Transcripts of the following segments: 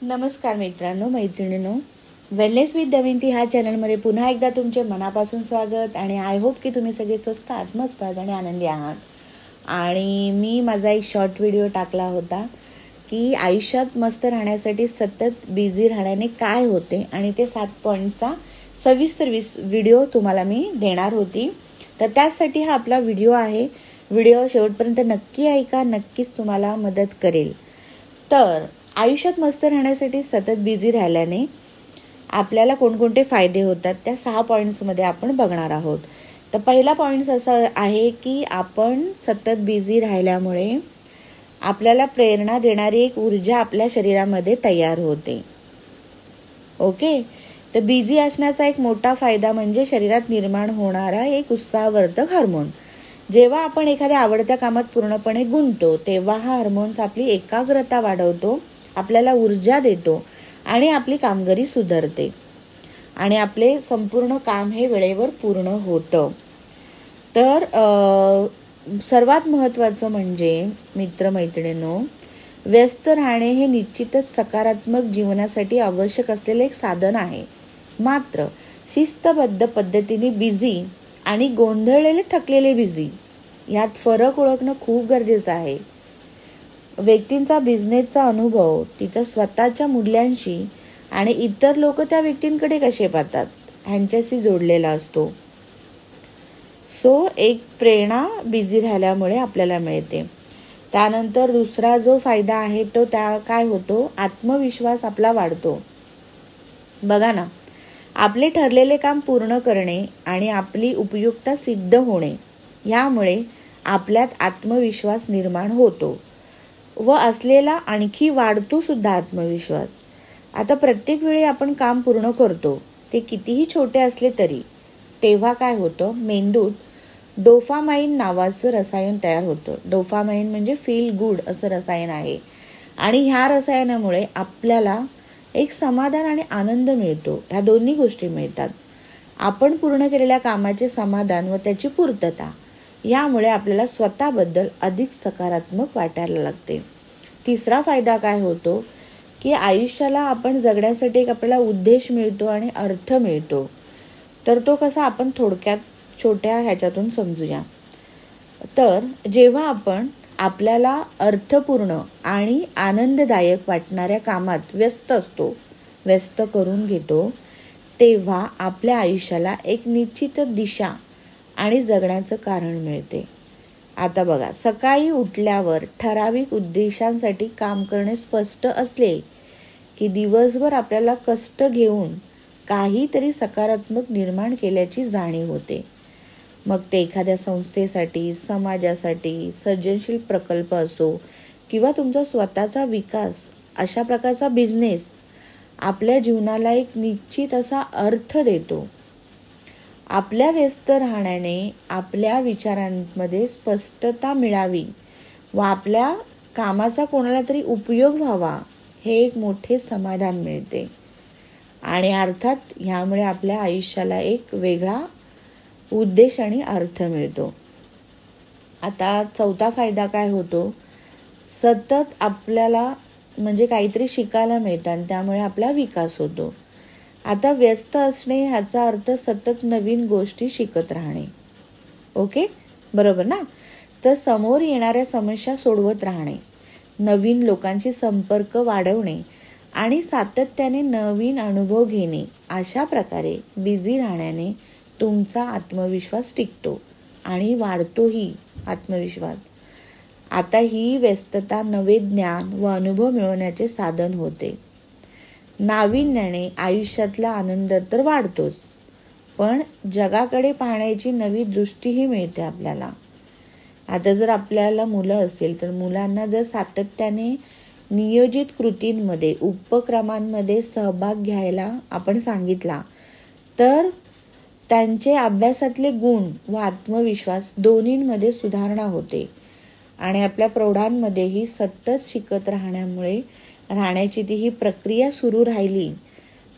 नमस्कार मित्रांनो, मैत्रिणींनो, वेलनेस विथ दमयंती ह्या चॅनलमध्ये पुन्हा एकदा तुमचे मनापासून स्वागत. आणि आय होप की तुम्ही सगळे स्वस्त आहात, मस्त आहात आणि आनंदी आहात. आणि मी माझा एक शॉर्ट व्हिडिओ टाकला होता की आयुष्यात मस्त राहण्यासाठी सतत बिझी राहण्याने काय होते, आणि ते 7 पॉईंटचा सविस्तर व्हिडिओ तुम्हाला मी देणार होती. तर त्यासाठी हा आपला व्हिडिओ आहे. व्हिडिओ शेवटपर्यंत नक्की ऐका, नक्कीच तुम्हाला मदत करेल. तर आयुष्यात मस्त राहण्यासाठी सतत बिझी राहिल्याने आपल्याला कोणकोणते फायदे होतात त्या 6 पॉईंट्समध्ये आपण बघणार आहोत. तर पहिला पॉईंट्स असा आहे की आपण सतत बिझी राहिल्यामुळे आपल्याला प्रेरणा देणारी एक ऊर्जा आपल्या शरीरामध्ये तयार होते. ओके, तर बिझी असण्याचा एक मोठा फायदा म्हणजे शरीरात निर्माण होणारा एक उत्साहवर्धक हार्मोन. जेव्हा आपण एखाद्या आवडत्या कामात पूर्णपणे गुंततो तेव्हा हा हार्मोन्स आपली एकाग्रता वाढवतो, आपल्याला ऊर्जा देतो आणि आपली कामगिरी सुधारते आणि आपले संपूर्ण काम हे वेळेवर पूर्ण होतं. तर सर्वात महत्त्वाचं म्हणजे मित्रमैत्रिणींनो, व्यस्त राहणे हे निश्चितच सकारात्मक जीवनासाठी आवश्यक असलेले एक साधन आहे. मात्र शिस्तबद्ध पद्धतीने बिझी आणि गोंधळलेले थकलेले बिझी यात फरक ओळखणं खूप गरजेचं आहे. व्यक्तींचा बिझनेसचा अनुभव तिच्या स्वतःच्या मूल्यांशी आणि इतर लोक त्या व्यक्तींकडे कसे पाहतात ह्यांच्याशी जोडलेला असतो. सो एक प्रेरणा बिझी राहिल्यामुळे आपल्याला मिळते. त्यानंतर दुसरा जो फायदा आहे तो त्या काय होतो, आत्मविश्वास आपला वाढतो. बघा ना, आपले ठरलेले काम पूर्ण करणे आणि आपली उपयुक्तता सिद्ध होणे यामुळे आपल्यात आत्मविश्वास निर्माण होतो व असलेला आणखी वाढतो सुद्धा आत्मविश्वास. आता प्रत्येक वेळी आपण काम पूर्ण करतो, ते कितीही छोटे असले तरी तेव्हा काय होतं, मेंदूत डोपामाइन नावाचं रसायन तयार होतं. डोपामाइन म्हणजे फील गुड असं रसायन आहे आणि ह्या रसायनामुळे आपल्याला एक समाधान आणि आनंद मिळतो. ह्या दोन्ही गोष्टी मिळतात. आपण पूर्ण केलेल्या कामाचे समाधान व त्याची पूर्तता यामुळे आपल्याला स्वतःबद्दल अधिक सकारात्मक वाटायला लागते. तिसरा फायदा काय होतो की आयुष्याला आपण जगण्यासाठी एक आपल्याला उद्देश मिळतो आणि अर्थ मिळतो. तर तो कसा आपण थोडक्यात छोट्या ह्याच्यातून समजूया. तर जेव्हा आपण आपल्याला अर्थपूर्ण आणि आनंददायक वाटणाऱ्या कामात व्यस्त करून घेतो तेव्हा आपल्या आयुष्याला एक निश्चित दिशा आणि जगण्याचं कारण मिळते. आता बघा, सकाळी उठल्यावर ठराविक उद्देशांसाठी काम करणे स्पष्ट असले की दिवसभर आपल्याला कष्ट घेऊन काहीतरी सकारात्मक निर्माण केल्याची जाणीव होते. मग ते एखाद्या संस्थेसाठी, समाजासाठी, सर्जनशील प्रकल्प असो किंवा तुमचा स्वतःचा विकास, अशा प्रकारचा बिझनेस आपल्या जीवनाला एक निश्चित असा अर्थ देतो. आपल्या व्यस्त राहण्याने आपल्या विचारांमध्ये स्पष्टता मिळावी व आपल्या कामाचा कोणाला तरी उपयोग व्हावा हे एक मोठे समाधान मिळते. आणि अर्थात ह्यामुळे आपल्या आयुष्याला एक वेगळा उद्देश आणि अर्थ मिळतो. आता चौथा फायदा काय होतो, सतत आपल्याला म्हणजे काहीतरी शिकायला मिळतं आणि त्यामुळे आपला विकास होतो. आता व्यस्त असणे ह्याचा अर्थ सतत नवीन गोष्टी शिकत राहणे. ओके, बरोबर ना. तर समोर येणाऱ्या समस्या सोडवत राहणे, नवीन लोकांशी संपर्क वाढवणे आणि सातत्याने नवीन अनुभव घेणे. अशा प्रकारे बिझी राहण्याने तुमचा आत्मविश्वास टिकतो आणि वाढतोही आत्मविश्वास. आता ही व्यस्तता नवे ज्ञान व अनुभव मिळवण्याचे साधन होते. नाविन्याने आयुष्यातला आनंद तर वाढतोच, पण जगाकडे पाहण्याची नवी दृष्टीही मिळते आपल्याला. आता जर आपल्याला मुलं असतील तर मुलांना जर सातत्याने नियोजित कृतींमध्ये, उपक्रमांमध्ये सहभाग घ्यायला आपण सांगितला तर त्यांचे अभ्यासातले गुण व आत्मविश्वास दोन्हींमध्ये सुधारणा होते. आणि आपल्या प्रौढांमध्येही सतत शिकत राहण्याची ती ही प्रक्रिया सुरू राहिली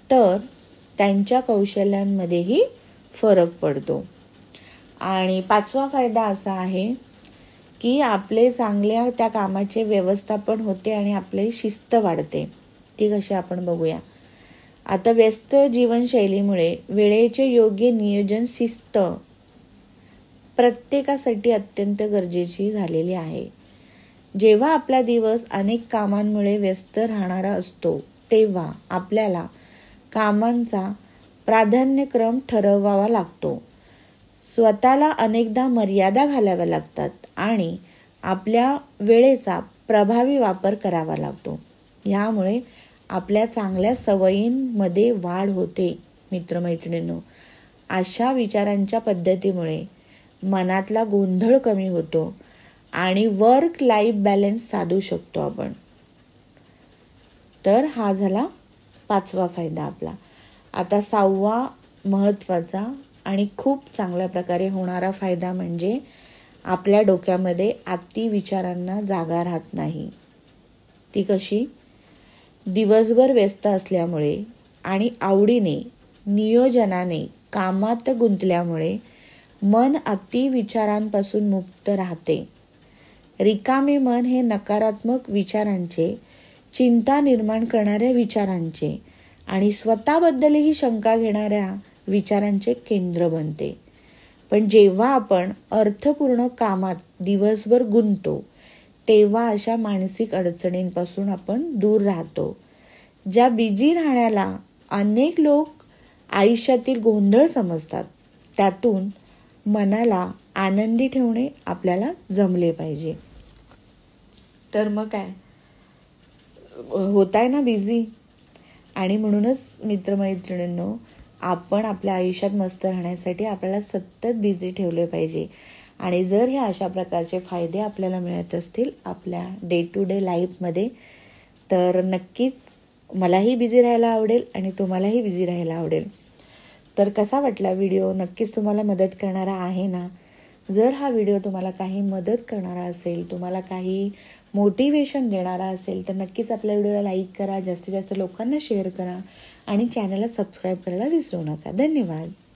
तर त्यांच्या कौशल्यांमध्येही फरक पडतो. आणि पाचवा फायदा असा आहे की आपले चांगल्या त्या कामाचे व्यवस्थापन होते आणि आपली शिस्त वाढते. ती कशी आपण बघूया. आता व्यस्त जीवनशैलीमुळे वेळेचे योग्य नियोजन, शिस्त प्रत्येकासाठी अत्यंत गरजेची झालेली आहे. जेव्हा आपला दिवस अनेक कामांमुळे व्यस्त राहणारा असतो तेव्हा आपल्याला कामांचा प्राधान्यक्रम ठरवावा लागतो. स्वतःला अनेकदा मर्यादा घालाव्या लागतात आणि आपल्या वेळेचा प्रभावी वापर करावा लागतो. यामुळे आपल्या चांगल्या सवयींमध्ये वाढ होते. मित्रमैत्रिणींनो, अशा विचारांच्या पद्धतीमुळे मनातला गोंधळ कमी होतो आणि वर्क लाईफ बॅलन्स साधू शकतो आपण. तर हा झाला 5वा फायदा आपला. आता 6वा महत्त्वाचा आणि खूप चांगल्या प्रकारे होणारा फायदा म्हणजे आपल्या डोक्यामध्ये अति विचारांना जागा राहत नाही. ती कशी? दिवसभर व्यस्त असल्यामुळे आणि आवडीने, नियोजनाने कामात गुंतल्यामुळे मन अति विचारांपासून मुक्त राहते. रिकामे मन हे नकारात्मक विचारांचे, चिंता निर्माण करणाऱ्या विचारांचे आणि स्वतःबद्दलही शंका घेणाऱ्या विचारांचे केंद्र बनते. पण जेव्हा आपण अर्थपूर्ण कामात दिवसभर गुंततो तेव्हा अशा मानसिक अडचणींपासून आपण दूर राहतो. ज्या बिझी राहण्याला अनेक लोक आयुष्यातील गोंधळ समजतात, त्यातून मनाला आनंदी ठेवणे आपल्याला जमले पाहिजे. तर मग काय होत आहे ना बिझी. आणि म्हणूनच मित्रमैत्रिणींनो, आपण आपल्या आयुष्यात मस्त राहण्यासाठी आपल्याला सतत बिझी ठेवले पाहिजे. आणि जर ह्या अशा प्रकारचे फायदे आपल्याला मिळत असतील आपल्या डे टू डे लाईफमध्ये, तर नक्कीच मलाही बिझी राहायला आवडेल आणि तुम्हालाही बिझी राहायला आवडेल. तर कसा वाटला व्हिडिओ? नक्कीच तुम्हाला मदत करणारा आहे ना? जर हा व्हिडिओ तुम्हाला काही मदत करणारा असेल, तुम्हाला काही मोटिवेशन देणारा असेल, तर नक्कीच आपल्या व्हिडिओला लाईक करा, जास्तीत जास्त लोकांना शेअर करा आणि चॅनलला सबस्क्राईब करायला विसरू नका. धन्यवाद.